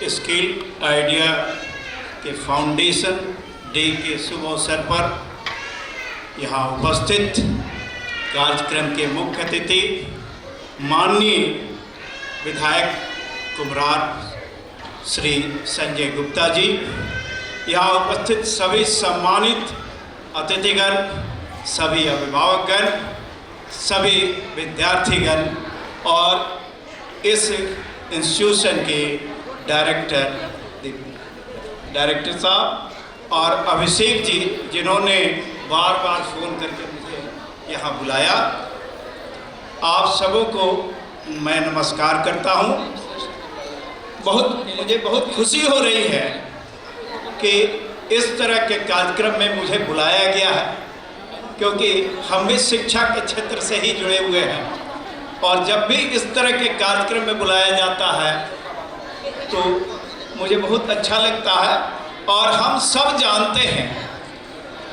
Skill idea के foundation day के शुभ अवसर पर यहाँ उपस्थित कार्यक्रम के मुख्य अतिथि माननीय विधायक कुम्हरार श्री संजय गुप्ता जी, यहाँ उपस्थित सभी सम्मानित अतिथिगण, सभी अभिभावकगण, सभी विद्यार्थीगण और इस इंस्टीट्यूशन के डायरेक्टर साहब और अभिषेक जी, जिन्होंने बार बार फ़ोन करके मुझे यहाँ बुलाया, आप सबों को मैं नमस्कार करता हूँ। मुझे बहुत खुशी हो रही है कि इस तरह के कार्यक्रम में मुझे बुलाया गया है, क्योंकि हम भी शिक्षा के क्षेत्र से ही जुड़े हुए हैं और जब भी इस तरह के कार्यक्रम में बुलाया जाता है तो मुझे बहुत अच्छा लगता है। और हम सब जानते हैं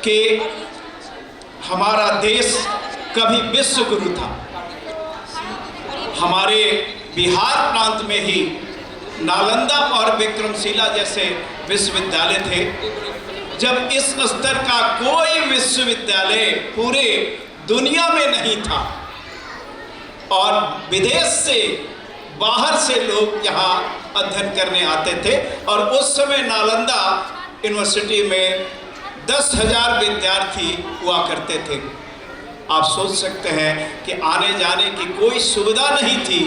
कि हमारा देश कभी विश्व गुरु था। हमारे बिहार प्रांत में ही नालंदा और विक्रमशिला जैसे विश्वविद्यालय थे। जब इस स्तर का कोई विश्वविद्यालय पूरे दुनिया में नहीं था और विदेश से, बाहर से लोग यहाँ अध्ययन करने आते थे और उस समय नालंदा यूनिवर्सिटी में 10,000 विद्यार्थी हुआ करते थे। आप सोच सकते हैं कि आने जाने की कोई सुविधा नहीं थी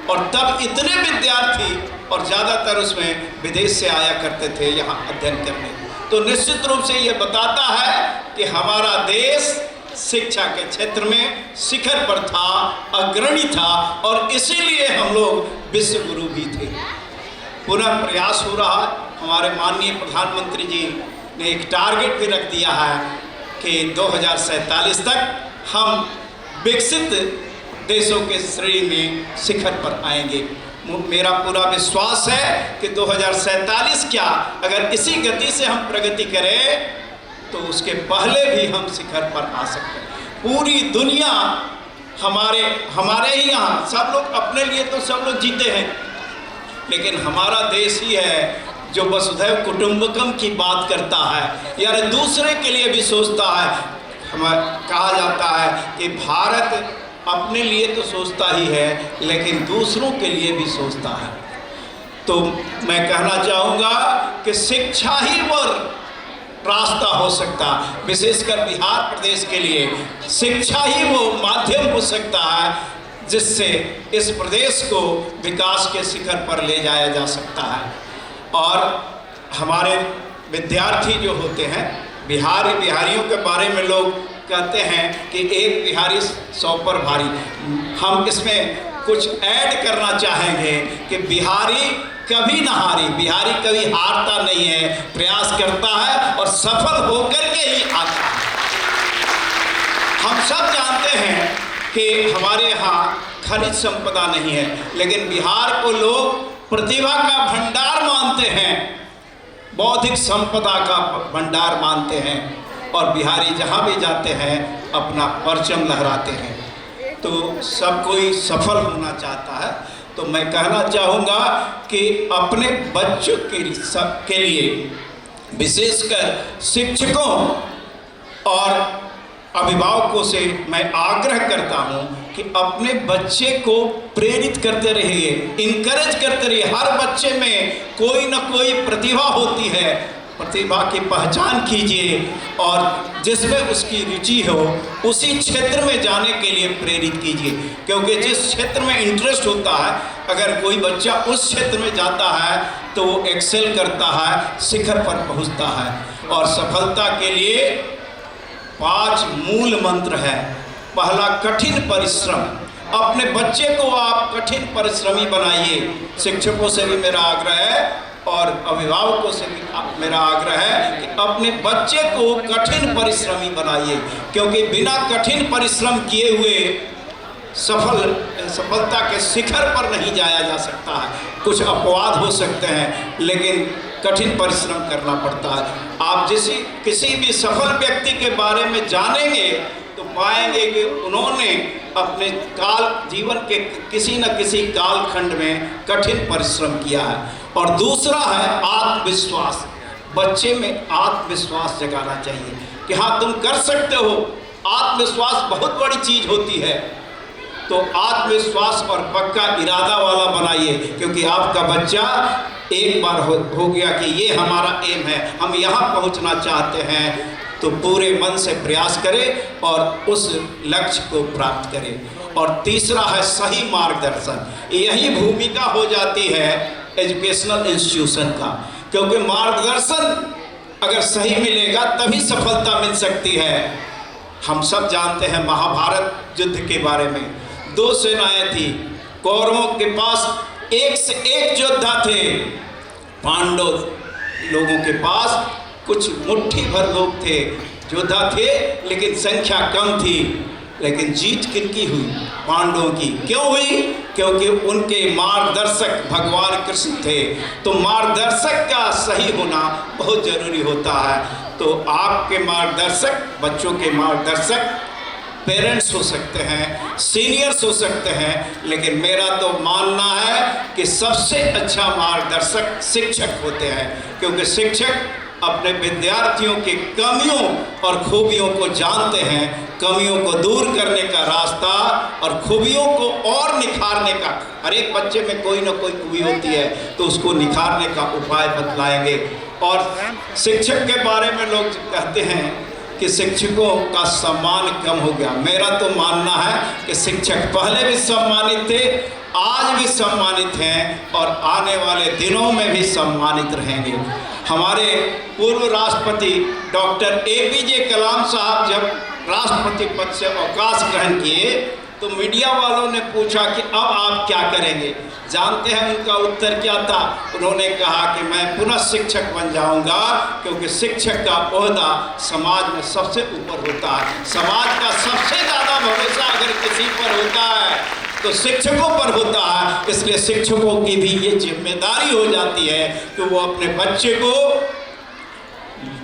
और तब इतने विद्यार्थी और ज़्यादातर उसमें विदेश से आया करते थे यहाँ अध्ययन करने। तो निश्चित रूप से ये बताता है कि हमारा देश शिक्षा के क्षेत्र में शिखर पर था, अग्रणी था और इसीलिए हम लोग विश्व गुरु भी थे। पुनः प्रयास हो रहा है। हमारे माननीय प्रधानमंत्री जी ने एक टारगेट भी रख दिया है कि 2047 तक हम विकसित देशों के श्रेणी में शिखर पर आएंगे। मेरा पूरा विश्वास है कि 2047 क्या, अगर इसी गति से हम प्रगति करें तो उसके पहले भी हम शिखर पर आ सकते हैं। पूरी दुनिया हमारे ही यहाँ सब लोग अपने लिए तो सब लोग जीते हैं, लेकिन हमारा देश ही है जो वसुधैव कुटुंबकम की बात करता है, यानी दूसरे के लिए भी सोचता है। कहा जाता है कि भारत अपने लिए तो सोचता ही है लेकिन दूसरों के लिए भी सोचता है। तो मैं कहना चाहूँगा कि शिक्षा ही वो रास्ता हो सकता, विशेषकर बिहार प्रदेश के लिए शिक्षा ही वो माध्यम हो सकता है जिससे इस प्रदेश को विकास के शिखर पर ले जाया जा सकता है। और हमारे विद्यार्थी जो होते हैं, बिहारियों के बारे में लोग कहते हैं कि एक बिहारी 100 पर भारी। हम इसमें कुछ ऐड करना चाहेंगे कि बिहारी कभी ना हारी, बिहारी कभी हारता नहीं है, प्रयास करता है और सफल होकर के ही आता है। हम सब जानते हैं कि हमारे यहाँ खनिज संपदा नहीं है, लेकिन बिहार को लोग प्रतिभा का भंडार मानते हैं, बौद्धिक संपदा का भंडार मानते हैं और बिहारी जहाँ भी जाते हैं अपना परचम लहराते हैं। तो सब कोई सफल होना चाहता है। तो मैं कहना चाहूँगा कि अपने बच्चों के लिए विशेषकर शिक्षकों और अभिभावकों से मैं आग्रह करता हूँ कि अपने बच्चे को प्रेरित करते रहिए, इनकरेज करते रहिए। हर बच्चे में कोई ना कोई प्रतिभा होती है, प्रतिभा की पहचान कीजिए और जिसमें उसकी रुचि हो उसी क्षेत्र में जाने के लिए प्रेरित कीजिए, क्योंकि जिस क्षेत्र में इंटरेस्ट होता है, अगर कोई बच्चा उस क्षेत्र में जाता है तो वो एक्सेल करता है, शिखर पर पहुंचता है। और सफलता के लिए 5 मूल मंत्र है। पहला, कठिन परिश्रम। अपने बच्चे को आप कठिन परिश्रमी बनाइए। शिक्षकों से भी मेरा आग्रह है और अभिभावकों से भी मेरा आग्रह है कि अपने बच्चे को कठिन परिश्रमी बनाइए, क्योंकि बिना कठिन परिश्रम किए हुए सफलता के शिखर पर नहीं जाया जा सकता है। कुछ अपवाद हो सकते हैं लेकिन कठिन परिश्रम करना पड़ता है। आप किसी भी सफल व्यक्ति के बारे में जानेंगे तो पाएंगे कि उन्होंने अपने जीवन के किसी न किसी कालखंड में कठिन परिश्रम किया है और दूसरा है आत्मविश्वास। बच्चे में आत्मविश्वास जगाना चाहिए कि हाँ तुम कर सकते हो। आत्मविश्वास बहुत बड़ी चीज़ होती है। तो आत्मविश्वास और पक्का इरादा वाला बनाइए, क्योंकि आपका बच्चा एक बार हो गया कि ये हमारा एम है, हम यहाँ पहुँचना चाहते हैं, तो पूरे मन से प्रयास करें और उस लक्ष्य को प्राप्त करें। और तीसरा है सही मार्गदर्शन। यही भूमिका हो जाती है एजुकेशनल इंस्टीट्यूशन का, क्योंकि मार्गदर्शन अगर सही मिलेगा तभी सफलता मिल सकती है। हम सब जानते हैं महाभारत युद्ध के बारे में। 2 सेनाएं थी, कौरवों के पास एक से एक योद्धा थे, पांडव लोगों के पास कुछ मुट्ठी भर लोग थे, योद्धा थे, लेकिन संख्या कम थी। लेकिन जीत किनकी हुई? पांडवों की। क्यों हुई? क्योंकि उनके मार्गदर्शक भगवान कृष्ण थे। तो मार्गदर्शक का सही होना बहुत जरूरी होता है। तो आपके मार्गदर्शक, बच्चों के मार्गदर्शक पेरेंट्स हो सकते हैं, सीनियर्स हो सकते हैं, लेकिन मेरा तो मानना है कि सबसे अच्छा मार्गदर्शक शिक्षक होते हैं, क्योंकि शिक्षक अपने विद्यार्थियों की कमियों और खूबियों को जानते हैं। कमियों को दूर करने का रास्ता और खूबियों को और निखारने का, हर एक बच्चे में कोई ना कोई खूबी होती है, तो उसको निखारने का उपाय बतलाएंगे। और शिक्षक के बारे में लोग कहते हैं कि शिक्षकों का सम्मान कम हो गया। मेरा तो मानना है कि शिक्षक पहले भी सम्मानित थे, आज भी सम्मानित हैं और आने वाले दिनों में भी सम्मानित रहेंगे। हमारे पूर्व राष्ट्रपति डॉक्टर APJ कलाम साहब जब राष्ट्रपति पद से अवकाश ग्रहण किए, तो मीडिया वालों ने पूछा कि अब आप क्या करेंगे। जानते हैं उनका उत्तर क्या था? उन्होंने कहा कि मैं पुनः शिक्षक बन जाऊंगा, क्योंकि शिक्षक का ओहदा समाज में सबसे ऊपर होता है। समाज का सबसे ज़्यादा भरोसा अगर किसी पर होता है तो शिक्षकों पर होता है। इसलिए शिक्षकों की भी ये जिम्मेदारी हो जाती है कि वो अपने बच्चे को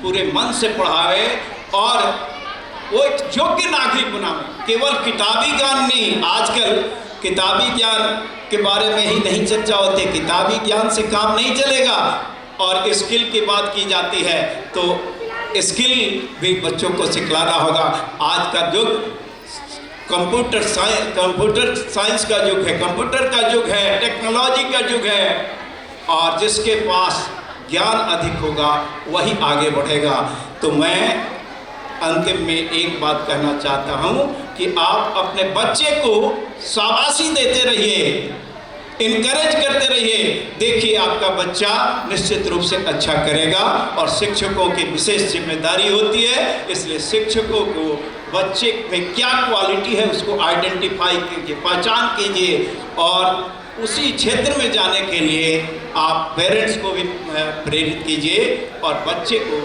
पूरे मन से पढ़ावे और वो एक योग्य नागरिक बनावे। केवल किताबी ज्ञान नहीं, आजकल किताबी ज्ञान के बारे में ही नहीं चर्चा होती। किताबी ज्ञान से काम नहीं चलेगा और स्किल की बात की जाती है, तो स्किल भी बच्चों को सिखलाना होगा। आज का युग कंप्यूटर साइंस का युग है, कंप्यूटर का युग है, टेक्नोलॉजी का युग है, और जिसके पास ज्ञान अधिक होगा वही आगे बढ़ेगा। तो मैं अंतिम में एक बात कहना चाहता हूँ कि आप अपने बच्चे को शाबाशी देते रहिए, इनकरेज करते रहिए। देखिए आपका बच्चा निश्चित रूप से अच्छा करेगा। और शिक्षकों की विशेष जिम्मेदारी होती है, इसलिए शिक्षकों को बच्चे में क्या क्वालिटी है उसको आइडेंटिफाई कीजिए, पहचान कीजिए, और उसी क्षेत्र में जाने के लिए आप पेरेंट्स को भी प्रेरित कीजिए और बच्चे को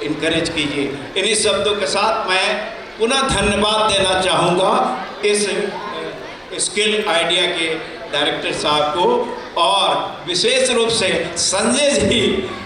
इनकरेज कीजिए। इन्हीं शब्दों के साथ मैं पुनः धन्यवाद देना चाहूँगा इस स्किल आइडिया के डायरेक्टर साहब को, और विशेष रूप से संजय जी